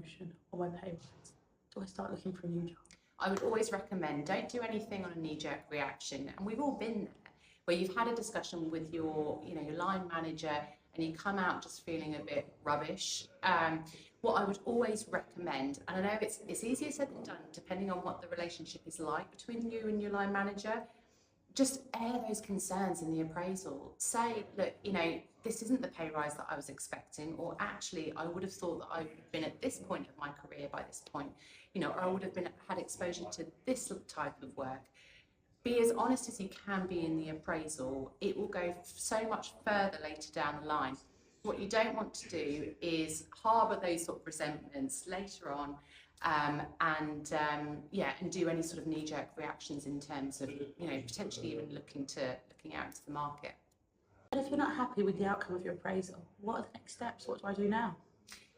promotion or my pay rise? Do I start looking for a new job? I would always recommend don't do anything on a knee-jerk reaction, and we've all been there, where you've had a discussion with your line manager and you come out just feeling a bit rubbish. What I would always recommend, and I know it's easier said than done depending on what the relationship is like between you and your line manager, just air those concerns in the appraisal. Say, look, this isn't the pay rise that I was expecting, or actually I would have thought that I would have been at this point of my career by this point, or I would have had exposure to this type of work. Be as honest as you can be in the appraisal. It will go so much further later down the line. What you don't want to do is harbour those sort of resentments later on, and do any sort of knee-jerk reactions in terms of potentially even looking out into the market. And if you're not happy with the outcome of your appraisal, what are the next steps? What do I do now?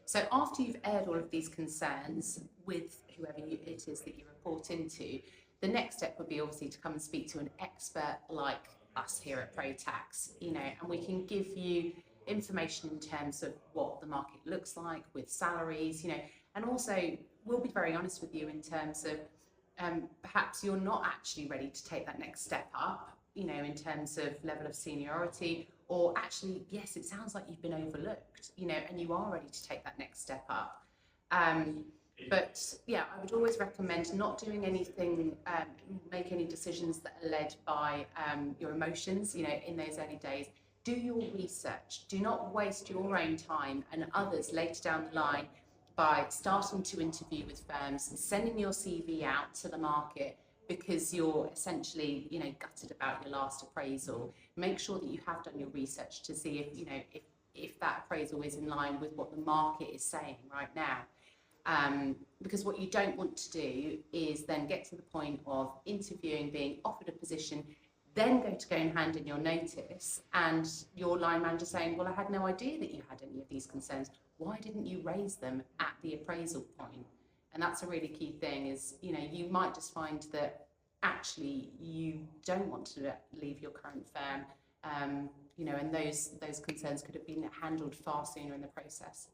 So after you've aired all of these concerns with whoever it is that you report into, the next step would be obviously to come and speak to an expert like us here at ProTax, and we can give you information in terms of what the market looks like with salaries, and also we'll be very honest with you in terms of perhaps you're not actually ready to take that next step up, in terms of level of seniority, or actually, yes, it sounds like you've been overlooked, and you are ready to take that next step up. But yeah, I would always recommend not doing anything, make any decisions that are led by your emotions, in those early days. Do your research. Do not waste your own time and others later down the line by starting to interview with firms and sending your CV out to the market because you're essentially, gutted about your last appraisal. Make sure that you have done your research to see if that appraisal is in line with what the market is saying right now. Because what you don't want to do is then get to the point of interviewing, being offered a position, then go and hand in your notice, and your line manager saying, well, I had no idea that you had any of these concerns. Why didn't you raise them at the appraisal point? And that's a really key thing is, you might just find that actually you don't want to leave your current firm, and those concerns could have been handled far sooner in the process.